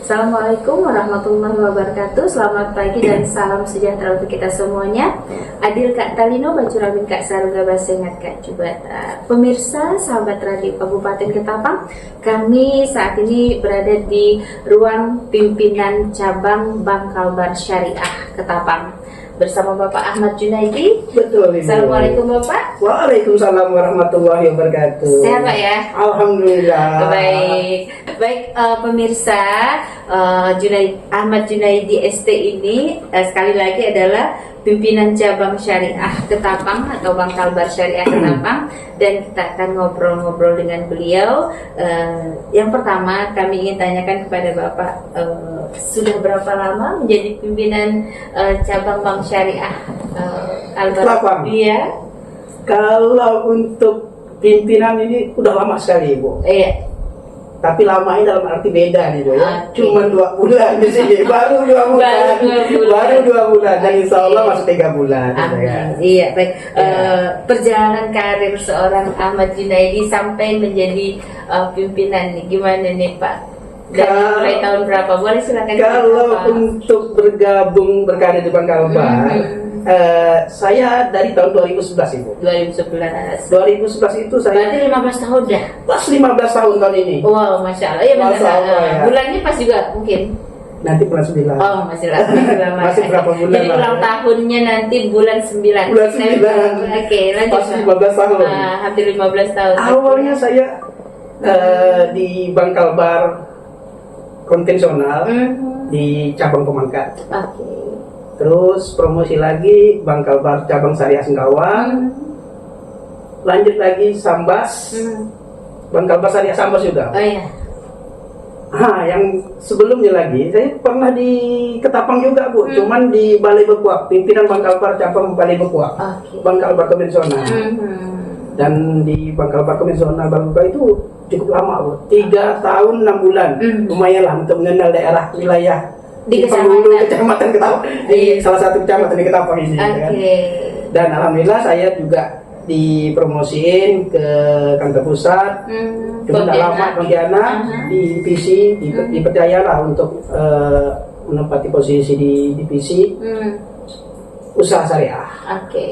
Assalamualaikum warahmatullahi wabarakatuh. Selamat pagi dan salam sejahtera untuk kita semuanya. Adil Kak Talino, Bacuramin Kak Saruga Basengat Kak Jubata. Pemirsa, sahabat radio Kabupaten Ketapang, kami saat ini berada di ruang pimpinan cabang Bank Kalbar Syariah Ketapang bersama Bapak Ahmad Junaidi. Betul, Ibu. Assalamualaikum Bapak. Waalaikumsalam warahmatullahi wabarakatuh. Sehat Pak ya? Alhamdulillah. Baik, pemirsa, Ahmad Junaidi ST ini sekali lagi adalah pimpinan cabang syariah Ketapang atau Bank Kalbar Syariah Ketapang, dan kita akan ngobrol-ngobrol dengan beliau. Yang pertama kami ingin tanyakan kepada Bapak, sudah berapa lama menjadi pimpinan cabang Bank Syariah Kalbar? Ketapang. Iya. Kalau untuk pimpinan ini udah lama sekali, Ibu. Iya. Tapi lamanya dalam arti beda nih, Bu ya. Okay. Cuma 2 bulan di sini, baru 2 bulan. Baru 2 bulan. Dan insya Allah masih 3 bulan. Amin. Iya, baik. Perjalanan karir seorang Ahmad Junaidi sampai menjadi pimpinan nih, gimana nih Pak? Dari mulai tahun berapa? Boleh silakan. Kalau untuk bergabung berkarir di Bank Kalbar, saya dari tahun 2011, Ibu. 2011. 2011 itu saya. Berarti 15 tahun dah. Pas 15 tahun tahun ini. Wow, Masya Allah. Ya, Masya Allah, ya. Bulannya pas juga mungkin. Nanti bulan 9. Oh, masih lama. Masih berapa bulan? Jadi ulang tahunnya nanti bulan 9. Bulan 9. Oke, lanjut. Pas 15 tahun. Hampir 15 tahun. Awalnya saya di Bank Kalbar konvensional di cabang Pemangkat. Oke. Terus promosi lagi Bank Kalbar cabang Syariah Singkawang. Lanjut lagi Sambas. Bank Kalbar Syariah Sambas juga. Oh iya. Yang sebelumnya lagi saya pernah di Ketapang juga, Bu. Cuman di Balai Bekuak, pimpinan Bank Kalbar cabang Balai Bekuak. Okay. Bank Kalbar konvensional. Dan di Bank Kalbar konvensional Bank Bekuak itu cukup lama, Bu. 3 tahun 6 bulan. Lumayan lah untuk mengenal daerah wilayah di kecamatan Ketapang, di salah satu kecamatan di Ketapang ini. Okay. Kan? Dan alhamdulillah saya juga dipromosiin ke kantor pusat. Cuma tidak lama Pontianak di PC dipercayalah untuk menempati posisi di PC usaha syariah. Oke.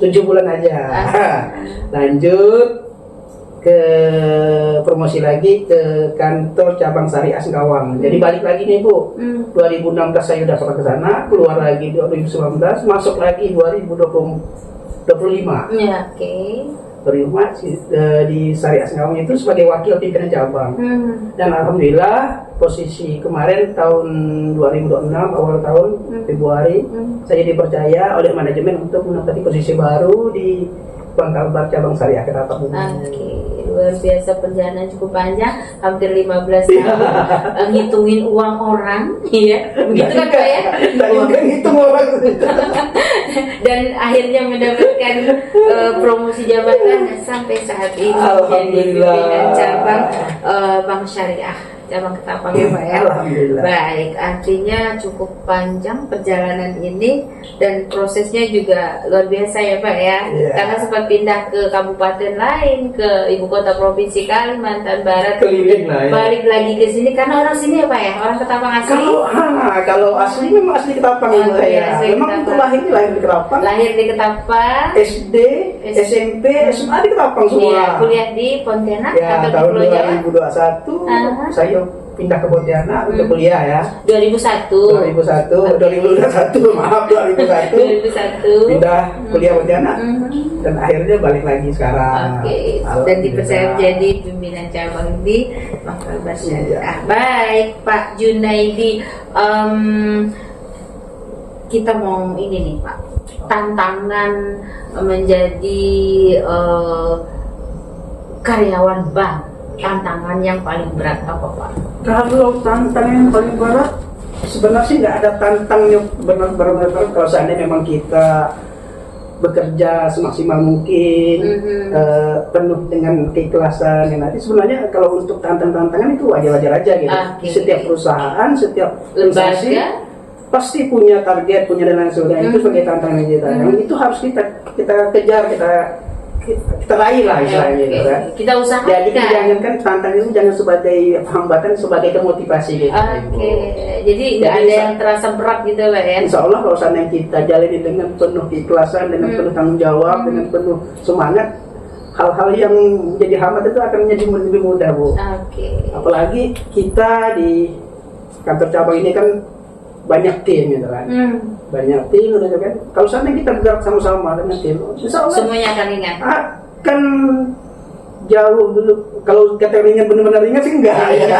7 bulan aja. Lanjut ke promosi lagi ke kantor cabang Syariah Singkawang. Jadi balik lagi nih, Bu. 2016 saya udah pernah ke sana, keluar lagi 2019, masuk lagi 2025. Ya, oke. Terima di Syariah Singkawang itu sebagai wakil pimpinan cabang. Dan alhamdulillah posisi kemarin tahun 2026 awal tahun Februari saya dipercaya oleh manajemen untuk menempati posisi baru di Bank Kalbar cabang Syariah Ketapang. Oke, luar biasa, perjalanan cukup panjang, hampir 15 tahun. Ngitungin uang orang, iya, begitu kan Pak ya? Ngitung orang. Dan akhirnya mendapatkan promosi jabatan sampai saat ini jadi pimpinan cabang Bank Syariah cabang Ketapang ya Pak ya. Baik, artinya cukup panjang perjalanan ini dan prosesnya juga luar biasa ya Pak ya. Karena sempat pindah ke kabupaten lain, ke ibu kota provinsi Kalimantan Barat, balik lagi ke sini karena orang sini ya Pak ya, orang Ketapang asli. Kalau asli memang asli Ketapang ya. Memang itu lahir di Ketapang. Lahir di Ketapang. SD, SMP, SMA di Ketapang semua. Iya, kuliah di Pontianak ya, atau tahun di Pulau Jawa? 2021 saya pindah ke Pontianak untuk kuliah ya. 2001, maaf 2001 pindah kuliah Pontianak dan akhirnya balik lagi sekarang. Dan dipercaya menjadi pimpinan cabang di Bank Kalbar Syariah. Baik Pak Junaidi, kita mau ini nih Pak, tantangan menjadi karyawan bank, tantangan yang paling berat apa Pak? Kalau tantangan yang paling berat sebenarnya sih nggak ada tantangan yang benar-benar kalau seandainya memang kita bekerja semaksimal mungkin, penuh dengan keikhlasan yang nanti sebenarnya kalau untuk tantangan itu wajar-wajar aja gitu. Setiap perusahaan, setiap lembaga pasti punya target, punya dan lain sebagainya. Itu sebagai tantangan kita. Yang itu harus kita kejar, kita raih lah istilahnya gitu kan. Kita usahakan. Jadi jangan kan tantangan itu jangan sebagai hambatan, sebagai motivasi gitu. Oke. Jadi nggak ada yang terasa berat gitu Pak ya. Insya Allah kalau seandainya kita jalani dengan penuh keikhlasan, dengan penuh tanggung jawab, dengan penuh semangat, hal-hal yang menjadi hambat itu akan menjadi lebih mudah Bu. Oke. Apalagi kita di kantor cabang ini kan banyak tim gitu kan. Banyak tim gitu kan. Kalau seandainya kita bergerak sama-sama dengan tim, insya Allah Semuanya akan ringan. akan jauh dulu. Kalau kata ringan benar-benar ringan sih enggak ya.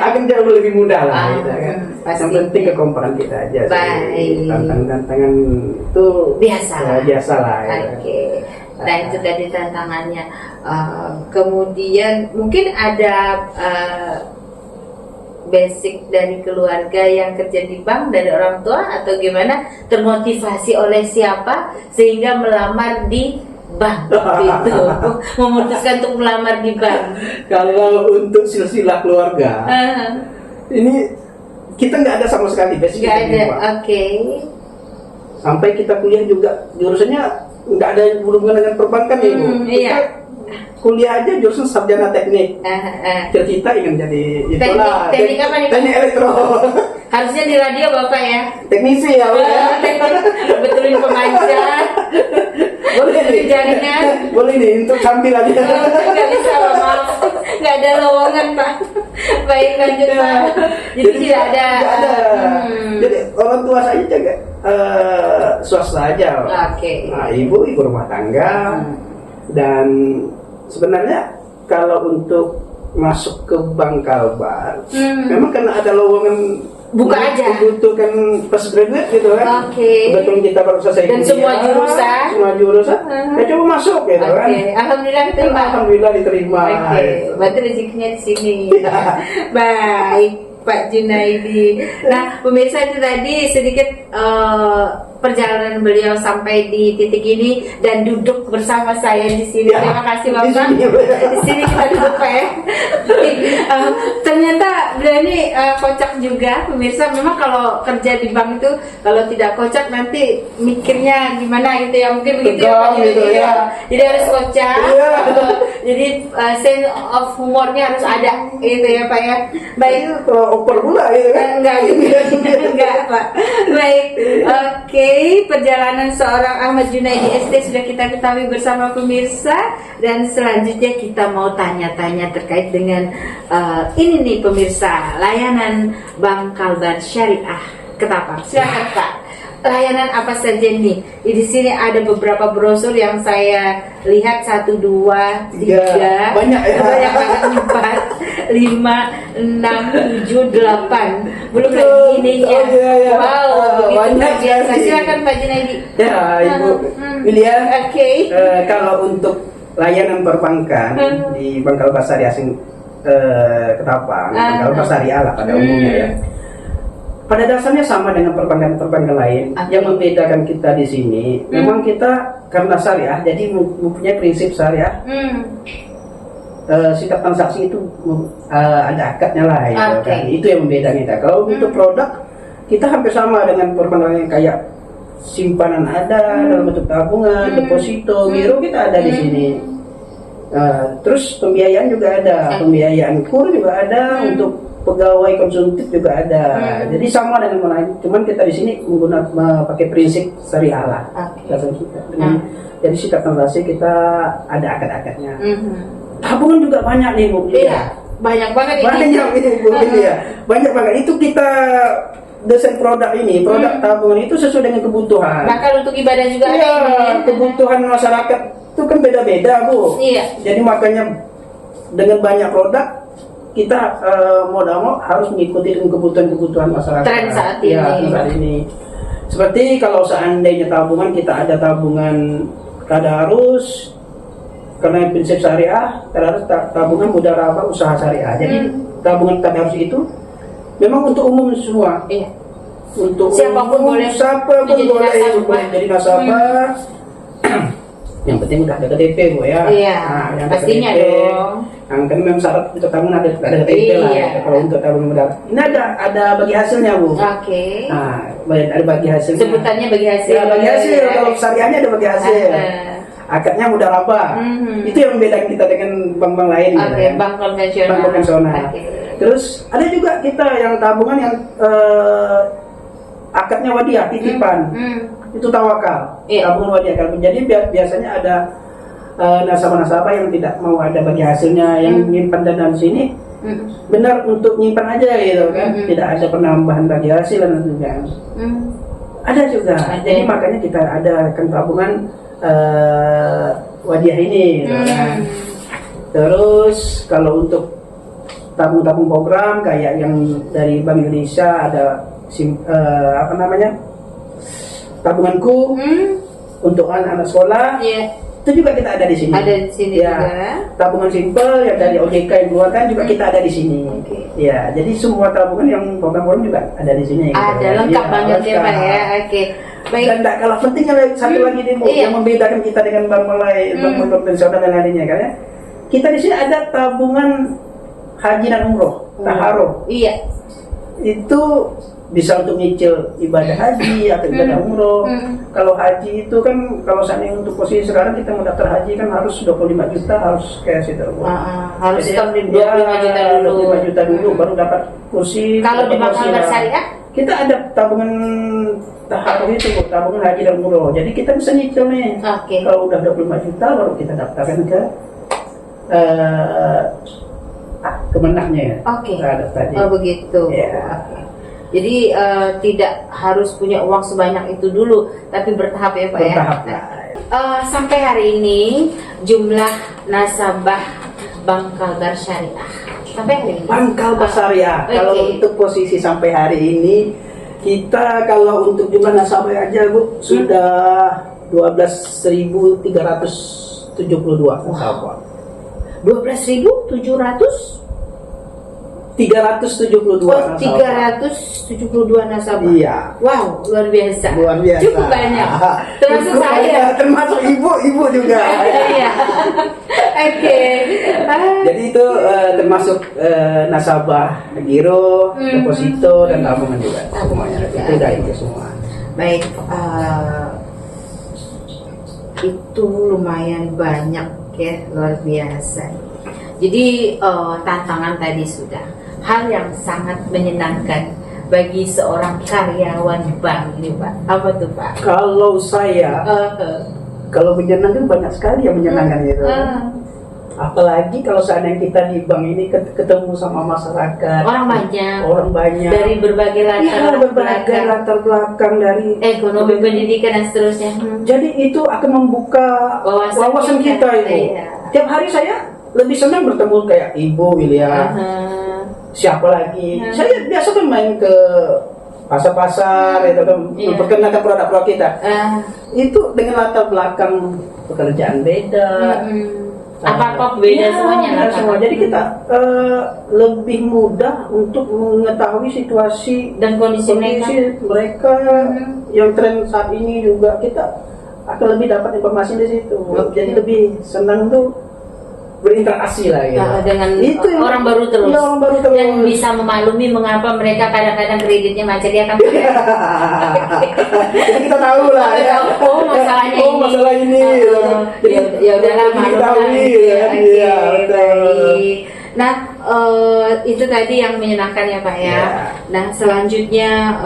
Akan jauh lebih mudah lah gitu kan. Pasti. Yang penting kekompakan kita aja sih. Baik. Tantangan itu Biasa. Biasa lah ya. Oke. Nah itu tadi tantangannya. Kemudian mungkin ada basic dari keluarga yang kerja di bank, dari orang tua atau gimana, termotivasi oleh siapa sehingga melamar di bank gitu, memutuskan untuk melamar di bank. Kalau untuk silsilah keluarga, ini kita nggak ada sama sekali basic. Nggak ada, oke. Sampai kita kuliah juga jurusannya nggak ada hubungan dengan perbankan ya Bu. Iya. Kuliah aja jurusan sarjana teknik. Cita-cita ingin jadi itulah. Teknik apa nih? Teknik elektro. Harusnya di radio Bapak ya. Teknisi ya Bu ya. Betulin pemancar. Boleh nih. Jaringan. Boleh nih untuk sambil aja. Nggak bisa Pak, maaf. Nggak ada lowongan Pak. Baik lanjut Pak. Jadi tidak ada. Jadi orang tua saya juga swasta aja. Oke. Nah, ibu rumah tangga. Dan sebenarnya kalau untuk masuk ke bank Kalbar, memang karena ada lowongan buka aja, membutuhkan postgraduate gitu kan. Kebetulan kita baru selesai dan kuliah, semua jurusan, ya coba masuk gitu kan. Alhamdulillah diterima. Alhamdulillah diterima. Berarti rezekinya di sini. Baik Pak Junaidi. Nah pemirsa itu tadi sedikit perjalanan beliau sampai di titik ini dan duduk bersama saya di sini. Terima kasih Bapak. Di sini kita duduk Pak ya. Ternyata beliau ini kocak juga pemirsa. Memang kalau kerja di bank itu kalau tidak kocak nanti mikirnya gimana gitu ya. Mungkin begitu ya Pak. Gitu, ya. Jadi harus kocak. Jadi sense of humornya harus ada gitu ya Pak ya. Baik. Oper pula gitu kan. Enggak Pak. Baik. Oke. Perjalanan seorang Ahmad Junaidi ST sudah kita ketahui bersama pemirsa, dan selanjutnya kita mau tanya-tanya terkait dengan ini nih pemirsa, layanan Bank Kalbar Syariah Ketapang. Silakan Pak. Layanan apa saja nih? Di sini ada beberapa brosur yang saya lihat 1, 2, 3, banyak ya. Banyak banget 4, 5, 6, 7, 8. Belum lagi ininya. Wow, banyak biasa. Silakan Pak Junaidi. Ya, Ibu William. Oke. Kalau untuk layanan perbankan di Bank Kalbar Syariah Ketapang, Bank Kalbar Syariah lah pada umumnya ya. Pada dasarnya sama dengan perbankan-perbankan lain. Yang membedakan kita di sini, memang kita karena syariah, jadi mempunyai prinsip syariah. Sikap transaksi itu ada akadnya lah, gitu kan. Itu yang membedakan kita. Kalau untuk produk, kita hampir sama dengan perbankan yang kayak simpanan ada dalam bentuk tabungan, deposito, giro kita ada di sini. Terus pembiayaan juga ada, pembiayaan kur juga ada, untuk pegawai konsumtif juga ada. Jadi sama dengan lain, cuman kita di sini menggunakan pakai prinsip syariah lah. Dasar kita. Jadi sikap transaksi kita ada akad-akadnya. Tabungan juga banyak nih Bu. Iya, banyak banget ini. Banyak ini Bu ya. Banyak banget. Itu kita desain produk ini, produk tabungan itu sesuai dengan kebutuhan. Bahkan untuk ibadah juga ada ini. Kebutuhan masyarakat itu kan beda-beda Bu. Iya. Jadi makanya dengan banyak produk kita mau tidak mau harus mengikuti kebutuhan masyarakat. Tren saat ini. Ya, saat ini. Seperti kalau seandainya tabungan, kita ada tabungan tadarus, karena prinsip syariah, tadarus tabungan mudarabah usaha syariah. Jadi tabungan tadarus itu memang untuk umum semua. Iya. Untuk siapapun boleh. Siapapun boleh jadi nasabah. Yang penting udah ada KTP Bu ya. Iya. Nah, pastinya KTP, dong. Yang kan memang syarat untuk tabungan ada KTP lah. Iya. Kalau untuk tabungan modal. Ini ada bagi hasilnya Bu. Oke. Nah, ada bagi hasilnya. Sebutannya bagi hasil. Ya, bagi hasil. Kalau syariahnya ada bagi hasil. akadnya mudah raba. Itu yang membedakan kita dengan bank-bank lain. Oke, bank konvensional. Bank konvensional. Oke. Terus ada juga kita yang tabungan yang akadnya wadiah, titipan. Itu tawakal. Iya. Tabungan wadiah. Jadi biasanya ada nasabah-nasabah yang tidak mau ada bagi hasilnya, yang menyimpan dana di sini. Benar untuk nyimpan aja gitu kan, tidak ada penambahan bagi hasil dan juga ada juga. Jadi makanya kita adakan tabungan wadiah ini gitu kan. Terus kalau untuk tabung-tabung program kayak yang dari Bank Indonesia ada apa namanya, tabunganku untuk anak-anak sekolah. Itu juga kita ada di sini. Ada di sini ya, juga. tabungan simpel yang dari OJK yang keluarkan juga kita ada di sini. Ya, jadi semua tabungan yang program-program juga ada di sini. Ada lengkap banget ya Pak ya. Oke. Baik. Dan tidak kalah pentingnya satu lagi demo yang membedakan kita dengan bank lain, bank konvensional dan lainnya kan ya. Kita di sini ada tabungan haji dan umroh, taharuh. Iya. Itu bisa untuk nyicil ibadah haji atau ibadah umroh. Kalau haji itu kan, kalau seandainya untuk posisi sekarang kita mau daftar haji kan harus 25 juta, harus kayak situ. Harus jadi, 25 juta dulu. 25 juta dulu baru dapat kursi. Kalau di bank syariah kita ada tabungan taharuh itu, tabungan haji dan umroh. Jadi kita bisa nyicil nih. Kalau udah 25 juta baru kita daftarkan ke kemenangnya. Oh begitu. Jadi tidak harus punya uang sebanyak itu dulu, tapi bertahap ya Pak bertahap, ya. Sampai hari ini jumlah nasabah Bank Kalbar Syariah sampai hari ini. Bank Kalbar Syariah. Kalau untuk posisi sampai hari ini kita kalau untuk jumlah nasabah aja Bu sudah 12.372 nasabah. 12.700 372 nasabah. 372 nasabah. Iya. Wow, luar biasa. Luar biasa. Cukup banyak. Termasuk saya. Termasuk ibu juga. Iya. Oke. Jadi itu termasuk nasabah giro, deposito dan tabungan juga. Semuanya. Itu dari itu semua. Baik. Itu lumayan banyak ya, luar biasa. Jadi tantangan tadi sudah. Hal yang sangat menyenangkan bagi seorang karyawan bank ini Pak. Apa tuh Pak? Kalau saya, kalau menyenangkan banyak sekali yang menyenangkan gitu. Apalagi kalau seandainya kita di bank ini ketemu sama masyarakat. Orang banyak. Dari berbagai latar belakang dari ekonomi, pendidikan dan seterusnya. Jadi itu akan membuka wawasan kita itu. Tiap hari saya lebih senang bertemu kayak Ibu William. Siapa lagi? Saya biasa kan main ke pasar-pasar itu kan memperkenalkan produk-produk kita. Itu dengan latar belakang pekerjaan beda. Apa beda semuanya. Semua. Jadi kita lebih mudah untuk mengetahui situasi dan kondisi mereka yang tren saat ini juga kita akan lebih dapat informasi di situ. Jadi lebih senang tuh berinteraksi lah gitu. Dengan itu orang baru terus. Ya, orang baru terus. Dan bisa memaklumi mengapa mereka kadang-kadang kreditnya macet ya kan. Jadi kita tahu lah ya. Masalahnya ini. Masalah ini. Jadi ya udahlah maklum. Iya, betul. Nah, itu tadi yang menyenangkan ya Pak ya. Nah, selanjutnya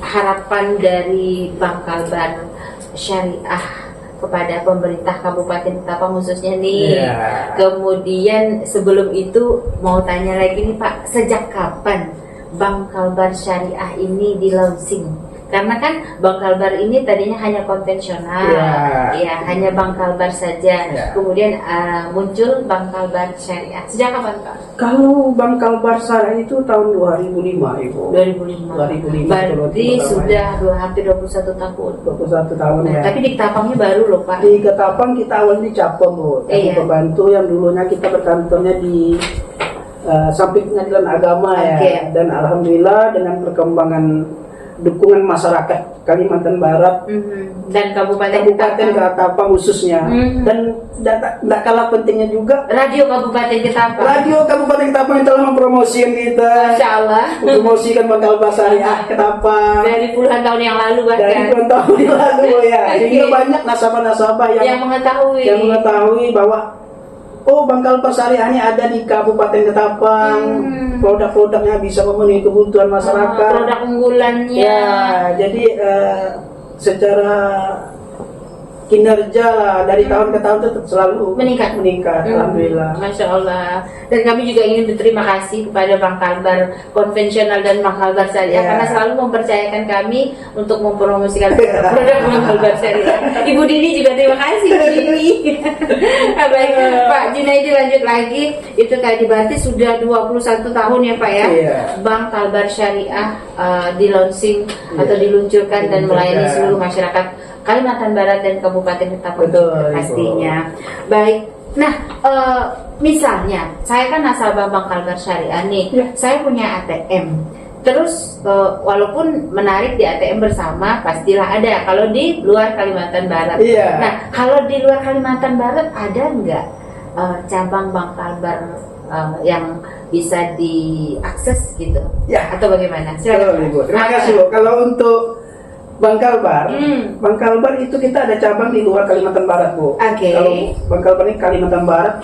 harapan dari Bank Kalbar Syariah kepada pemerintah Kabupaten Ketapang khususnya nih. Kemudian sebelum itu mau tanya lagi nih Pak, sejak kapan Bank Kalbar Syariah ini di launching? Karena kan Bank Kalbar ini tadinya hanya konvensional, ya hanya Bank Kalbar saja. Kemudian muncul Bank Kalbar Syariah. Sejak kapan Pak? Kalau Bank Kalbar Syariah itu tahun 2005 Ibu. 2005. Berarti sudah hampir 21 tahun. 21 tahun ya. Tapi di Ketapangnya baru loh Pak. Di Ketapang kita awalnya di Capem Bu. Pembantu yang dulunya kita berkantornya di samping pengadilan agama ya. Dan alhamdulillah dengan perkembangan dukungan masyarakat Kalimantan Barat, dan Kabupaten Ketapang khususnya. Dan tidak kalah pentingnya juga Radio Kabupaten Ketapang. Radio Kabupaten Ketapang yang telah mempromosikan kita, Masya Allah, mempromosikan Bangkalbar Syariah Ketapang dari puluhan tahun yang lalu dari bahkan puluhan tahun yang lalu ya. Sehingga banyak nasabah-nasabah yang mengetahui bahwa Bangkalbar Syariah ini ada di Kabupaten Ketapang. Produk-produknya bisa memenuhi kebutuhan masyarakat. Produk unggulannya. Ya, jadi secara kinerja lah dari tahun ke tahun tetap selalu meningkat. Alhamdulillah. Masya Allah. Dan kami juga ingin berterima kasih kepada Bangkalbar konvensional dan Bangkalbar Syariah karena selalu mempercayakan kami untuk mempromosikan produk Bangkalbar Syariah. Ibu Dini juga terima kasih, Ibu Dini. Baik, Pak Junaidi lanjut lagi. Itu tadi berarti sudah 21 tahun ya Pak ya. Bangkalbar Syariah di launching atau diluncurkan dan melayani seluruh masyarakat Kalimantan Barat dan Kabupaten Ketapang pastinya. Baik, nah misalnya saya kan nasabah Bangkalbar Syariah nih, saya punya ATM. Terus walaupun menarik di ATM bersama pastilah ada kalau di luar Kalimantan Barat. Nah kalau di luar Kalimantan Barat ada nggak cabang Bangkalbar yang bisa diakses gitu? Atau bagaimana? Silakan Ibu. Terima kasih Bu. Kalau untuk Bangkalbar itu kita ada cabang di luar Kalimantan Barat Bu. Kalau Bangkalbar ini Kalimantan Barat,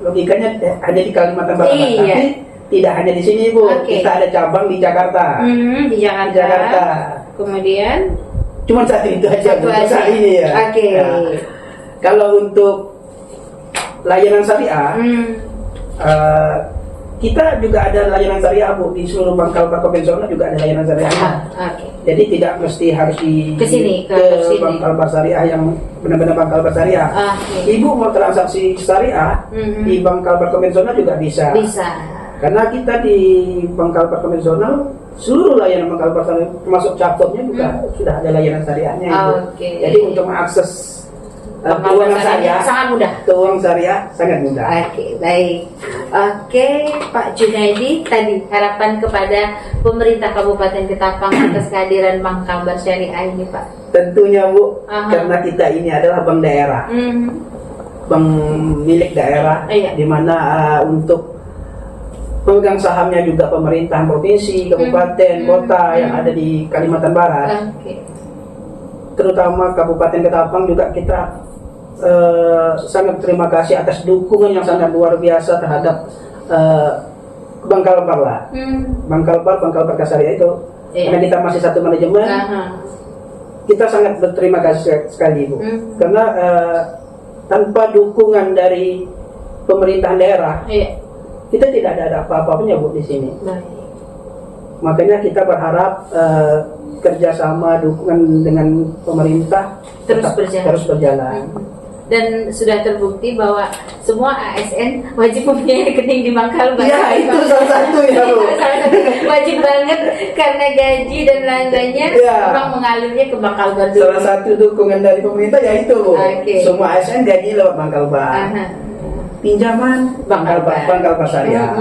logikanya hanya di Kalimantan Barat, tapi tidak hanya di sini Bu. Kita ada cabang di Jakarta. Di Jakarta. Kemudian cuma satu itu aja Bu saat ini ya. Nah, kalau untuk layanan syariah, kita juga ada layanan syariah Bu, di seluruh Bangkalbar konvensional juga ada layanan syariah. Jadi tidak mesti harus ke Bangkalbar Syariah yang benar-benar Bangkalbar Syariah. Ibu mau transaksi syariah di Bangkalbar konvensional juga bisa. Karena kita di Bangkalbar konvensional seluruh layanan Bangkalbar Syariah termasuk cabangnya juga sudah ada layanan syariahnya. Jadi untuk mengakses keuangan syariah sangat mudah. Keuangan syariah sangat mudah. Baik. Pak Junaidi, tadi harapan kepada pemerintah Kabupaten Ketapang atas kehadiran Bangkalbar Syariah ini Pak. Tentunya Bu, karena kita ini adalah bank daerah, bank milik daerah, di mana untuk pemegang sahamnya juga pemerintahan provinsi, kabupaten, kota yang ada di Kalimantan Barat. Terutama Kabupaten Ketapang juga kita sangat terima kasih atas dukungan yang sangat luar biasa terhadap Bangkalbar lah. Bangkalbar Syariah itu karena kita masih satu manajemen, kita sangat berterima kasih sekali Bu. Karena tanpa dukungan dari pemerintahan daerah, kita tidak ada apa-apanya Bu di sini. Makanya kita berharap kerjasama dukungan dengan pemerintah terus berjalan. Dan sudah terbukti bahwa semua ASN wajib mempunyai rekening di Bangkalbar. Itu salah satu ya Bu. Wajib banget karena gaji dan lain-lainnya memang mengalirnya ke Bangkalbar dulu. Salah satu dukungan dari pemerintah yaitu semua ASN gaji lewat Bangkalbar. Pinjaman Bangkalbar Syariah.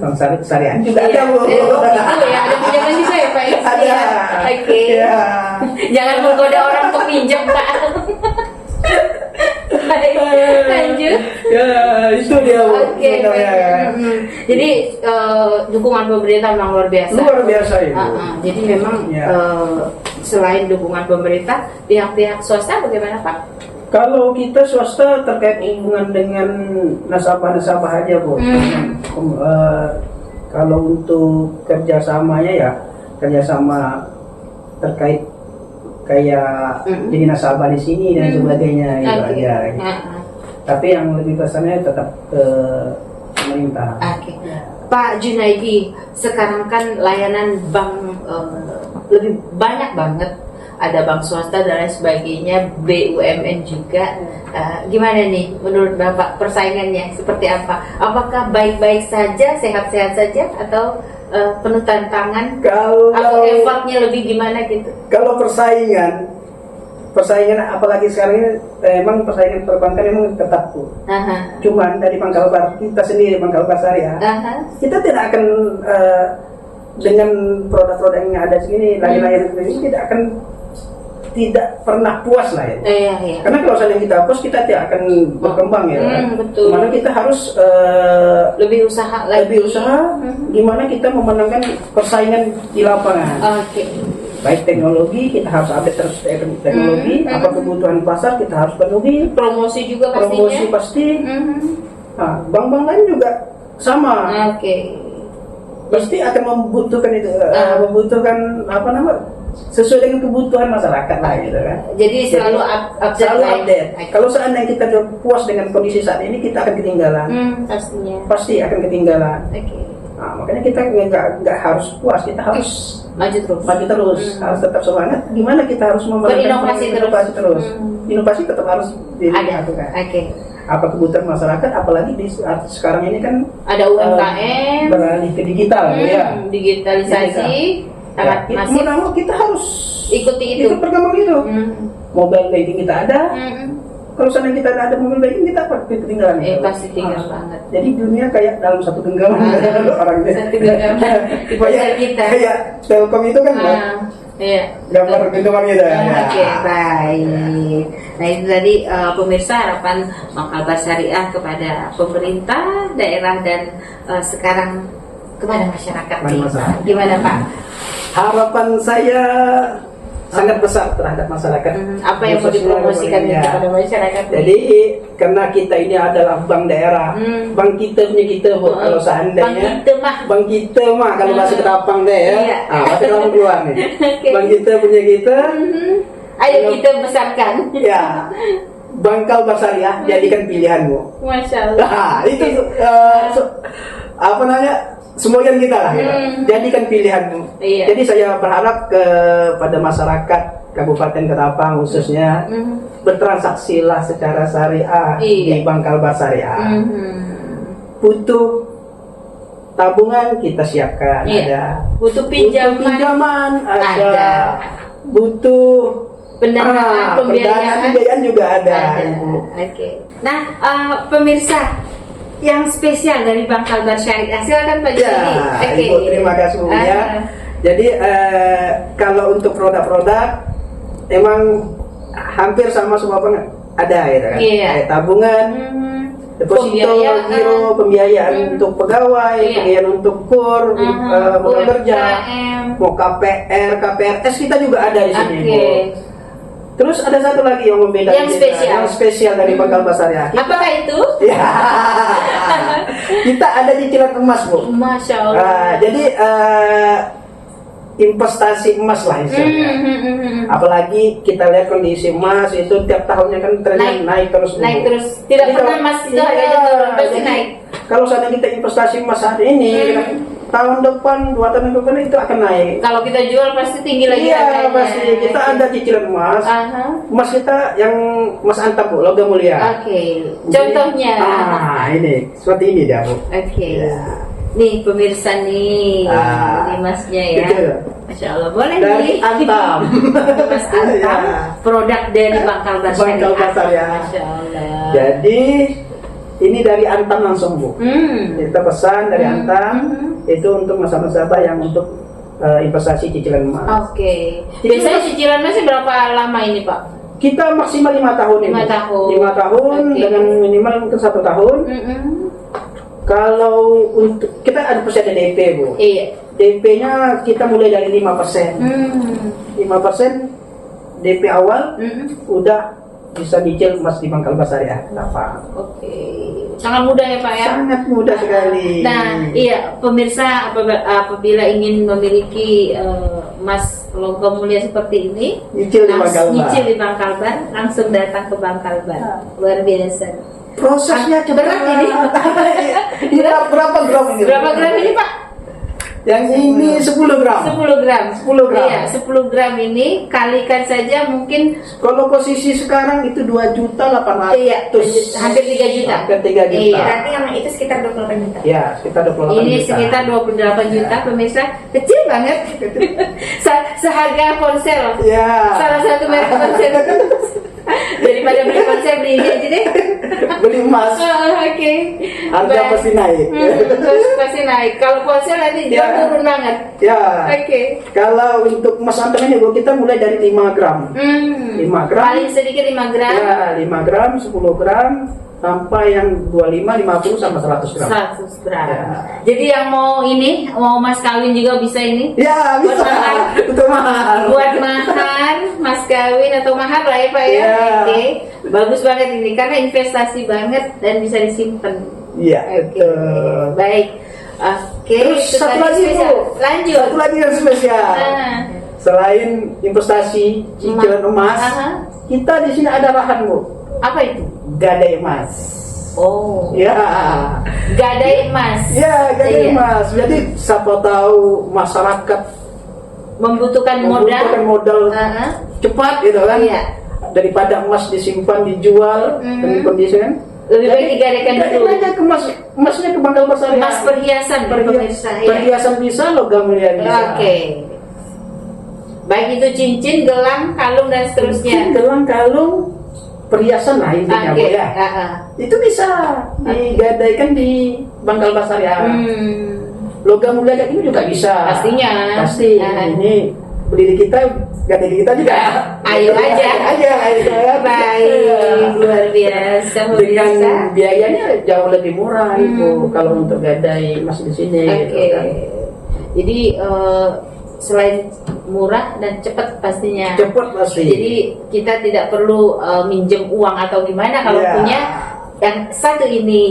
Bank Syariah juga ada Bu. Ada pinjaman juga ya Pak? Ada. Jangan menggoda orang untuk pinjam Pak. Lanjut. Itu dia Bu. Jadi dukungan pemerintah memang luar biasa. Luar biasa itu. Jadi memang selain dukungan pemerintah, pihak-pihak swasta bagaimana Pak? Kalau kita swasta terkait hubungan dengan nasabah-nasabah aja Bu. Kalau untuk kerjasamanya kerjasama terkait kayak jadi nasabah di sini dan sebagainya gitu aja. Tapi yang lebih besarnya tetap ke pemerintah. Pak Junaidi, sekarang kan layanan bank lebih banyak banget. Ada bank swasta dan lain sebagainya, BUMN juga. Gimana nih menurut Bapak persaingannya seperti apa? Apakah baik-baik saja, sehat-sehat saja, atau penuh tantangan? Atau effortnya lebih gimana gitu? Kalau persaingan apalagi sekarang ini emang persaingan perbankan memang ketat tuh. Cuman dari Bangkalbar kita sendiri, Bangkalbar Syariah, kita tidak akan dengan produk-produk yang ada sini lain-lain ini tidak pernah puas lah ya. Iya. Karena kalau misalnya kita hapus kita tidak akan berkembang ya. Betul. Mana kita harus lebih usaha lagi. Gimana kita memenangkan persaingan di lapangan. Oke. Baik teknologi, kita harus update terus teknologi. Apa kebutuhan pasar kita harus penuhi. Promosi juga pastinya. Promosi pasti. Nah, bank-bank lain juga sama. Oke. Pasti akan membutuhkan itu, membutuhkan apa namanya, sesuai dengan kebutuhan masyarakat lah gitu kan. Jadi selalu update. Kalau seandainya kita puas dengan kondisi saat ini, kita akan ketinggalan. Pastinya. Pasti akan ketinggalan. Oke. Nah, makanya kita nggak harus puas, kita harus maju terus. Harus tetap semangat. Gimana kita harus berinovasi terus. Inovasi tetap harus dilakukan. Oke. Apa kebutuhan masyarakat, apalagi di saat sekarang ini kan ada UMKM beralih ke digital ya. Digitalisasi sangat masif. Kita harus ikuti itu. Ikut perkembangan itu. Mobile banking kita ada. Kalau seandainya kita ada mobile banking, kita ketinggalan. Pasti tinggal banget. Jadi dunia kayak dalam satu genggaman orangnya. Satu genggaman. Kita. Kayak Telkom itu kan. Iya. Gambar genggaman gitu. Oke, baik. Nah itu tadi pemirsa harapan Bank Kalbar Syariah kepada pemerintah daerah dan sekarang kepada masyarakat. Gimana Pak? Harapan saya sangat besar terhadap masyarakat. Apa yang mau dipromosikan kepada masyarakat? Jadi karena kita ini adalah bank daerah, bank kita punya kita kalau seandainya bank kita mah kalau bahasa Ketapang deh ya, bahasa Ketapang keluar nih. Bank kita punya kita. Ayo kita besarkan. Ya. Bank Kalbar Syariah jadikan pilihanmu. Masya Allah. Nah, itu apa namanya? Semuanya kita lah, jadikan pilihanmu. Jadi saya berharap kepada masyarakat Kabupaten Ketapang khususnya bertransaksilah secara syariah di Bank Kalbar Syariah. Butuh tabungan kita siapkan, ada. Butuh pinjaman ada. Butuh pembiayaan juga ada. Oke. Nah, pemirsa yang spesial dari Bank Kalbar Syariah, silakan Pak Jody. Ibu terima kasih ya. Jadi kalau untuk produk-produk emang hampir sama semua banget ada ya kan. Kayak tabungan, deposito, giro, pembiayaan untuk pegawai, pembiayaan untuk kur, mau kerja, mau KPR, KPRS kita juga ada di sini. Terus ada satu lagi yang membedakan yang spesial dari Bank Kalbar Syariah. Apakah itu? Ya, kita ada cicilan emas, Bu. Masya Allah. Jadi investasi emas lah istilahnya. Apalagi kita lihat kondisi emas itu tiap tahunnya kan trennya naik terus. Tidak pernah emas itu harganya turun, pasti naik. Kalau saat kita investasi emas saat ini, tahun depan, 2 tahun depan itu akan naik. Kalau kita jual pasti tinggi lagi. Iya, pasti. Kita ada cicilan emas. Emas kita yang emas antam, Bu, logam mulia. Contohnya. Ini seperti ini dia, Bu. Nih pemirsa nih, ini emasnya ya. Masya Allah, boleh dari Antam. Mas Antam, produk dari Bank Kalbar Syariah. Masya Allah. Jadi ini dari Antam langsung, Bu. Kita pesan dari Antam itu untuk nasabah yang untuk investasi cicilan emas. Biasanya cicilan emasnya berapa lama ini, Pak? Kita maksimal 5 tahun. 5 tahun dengan minimal mungkin 1 tahun. Kalau untuk kita ada persen DP, Bu. DP-nya kita mulai dari 5%. 5% DP awal udah bisa nyicil emas di Bank Kalbar Syariah. Sangat mudah ya Pak ya? Sangat mudah sekali. Nah, pemirsa apabila ingin memiliki emas logam mulia seperti ini, nyicil di Bank Kalbar, langsung datang ke Bank Kalbar. Luar biasa. Prosesnya berat ini. Berapa gram ini? Berapa gram ini Pak? Yang ini 10 gram. 10 gram. 10 gram. Iya, 10 gram ini kalikan saja mungkin kalau posisi sekarang itu 2.800.000. Iya, hampir 3 juta. Hampir 3 juta. Iya, berarti yang itu sekitar 28 juta. Ya, sekitar 28 ini juta. Sekitar 28 juta pemirsa, kecil banget. Seharga ponsel. Ya. Salah satu merek ponsel. Daripada beli ponsel beli ini aja deh. Beli emas, Oke. harga Baik. pasti naik. Terus pasti naik. Kalau ponsel nanti dia Ya. turun banget. Ya, Oke. kalau untuk emas antam ini Bu, kita mulai dari 5 gram. 5 gram. Paling sedikit 5 gram. Ya, 5 gram, 10 gram, sampai yang 25, 50 sampai 100 gram. 100 gram. Ya. Jadi yang mau ini, mau mas kawin juga bisa ini. Ya, Buat bisa. mahar. Itu mahal. Buat mahar, mas kawin atau mahar lah ya Pak ya. Ya. Oke. Bagus banget ini karena investasi banget dan bisa disimpan. Iya, Oke. betul. Baik. Oke. Terus itu satu tadi lagi spesial. Bu, Lanjut. satu lagi yang spesial. Ah. Selain investasi cicilan emas, Aha. kita di sini ada lahan Bu, Apa itu? gadai emas. Oh. Ya, Gadai emas. ya gadai Iya. emas. Jadi siapa tahu masyarakat Membutuhkan membutuhkan modal. modal Aha. cepat gitu kan, Iya. daripada emas disimpan dijual dengan kondisi kan. Lebih baik digadaikan dulu. aja ke emas, emasnya ke Bangkal Besar. Emas perhiasan pemirsa. Ya. Perhiasan bisa, logam mulia bisa. Oke. Baik itu cincin, gelang, kalung dan seterusnya. Gelang, kalung, perhiasan lah intinya Bu Oke. ya. Aha. Itu bisa digadaikan di Bangkal Besar ya. Logam mulia kayak ini juga bisa. Pastinya. Pasti. Ah. Ini berdiri kita, gadai kita juga. Ayo aja. Ayo ya. Baik, luar biasa Dengan pemirsa. biayanya jauh lebih murah Ibu kalau untuk gadai emas di sini. Oke. Gitu kan. Jadi selain murah dan cepat pastinya. Cepat pasti. Jadi kita tidak perlu minjem uang atau gimana kalau Iya. punya yang satu ini.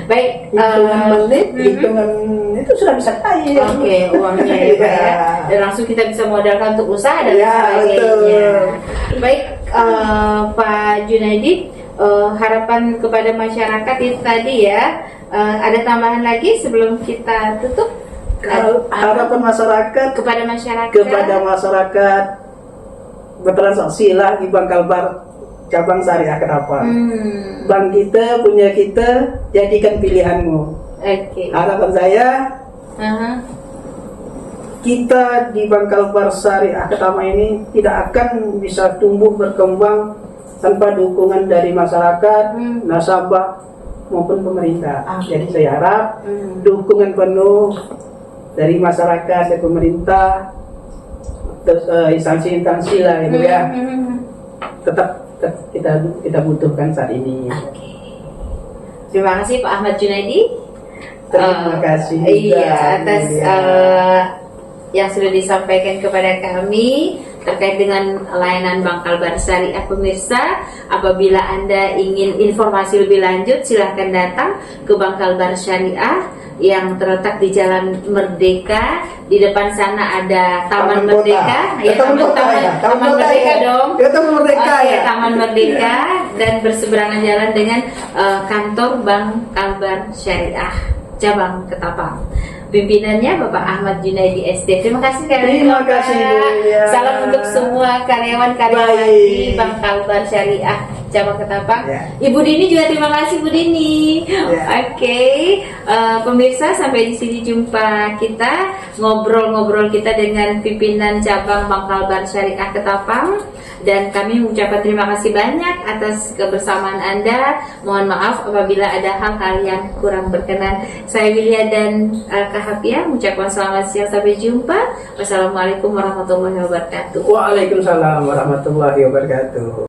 Baik. Hitungan menit, hitungan itu sudah bisa cair. Oke, uangnya ya, Pak, ya. Iya. Dan langsung kita bisa modalkan untuk usaha dan Iya, sebagainya. betul. Baik, Pak Junaidi, harapan kepada masyarakat itu tadi ya. Ada tambahan lagi sebelum kita tutup? Harapan masyarakat kepada masyarakat. bertransaksi lah di Bangkal Bar cabang Syariah Ketapang. Bank kita punya kita, jadikan pilihanmu. Oke. Harapan saya Aha. kita di Bangkal Bar Syariah Ketapang ini tidak akan bisa tumbuh berkembang tanpa dukungan dari masyarakat, nasabah maupun pemerintah. Jadi saya harap dukungan penuh dari masyarakat dan pemerintah, instansi-instansi lah gitu ya, tetap kita butuhkan saat ini. Oke. Terima kasih Pak Ahmad Junaidi. Terima kasih juga, Iya, atas Yulia. yang sudah disampaikan kepada kami terkait dengan layanan Bangkal Bar Syariah. Pemirsa, apabila Anda ingin informasi lebih lanjut, silahkan datang ke Bangkal Bar Syariah yang terletak di Jalan Merdeka. Di depan sana ada Taman Merdeka. Ya, Taman Merdeka dong. Ya, Taman Merdeka Oke, ya. Taman Merdeka dan berseberangan jalan dengan kantor Bank Kalbar Syariah cabang Ketapang. Pimpinannya Bapak Ahmad Junaidi SD. Terima kasih sekali. Terima kasih, Yulia. Salam untuk semua karyawan-karyawan di Bank Kalbar Syariah cabang Ketapang. Ya. Ibu Dini juga terima kasih Bu Dini. Ya. Oke, pemirsa, sampai di sini jumpa kita ngobrol-ngobrol kita dengan pimpinan cabang Bank Kalbar Syariah Ketapang. Dan kami mengucapkan terima kasih banyak atas kebersamaan Anda. Mohon maaf apabila ada hal-hal yang kurang berkenan. Saya Wilia dan Kahapia mengucapkan selamat siang, sampai jumpa. Wassalamualaikum warahmatullahi wabarakatuh. Waalaikumsalam warahmatullahi wabarakatuh.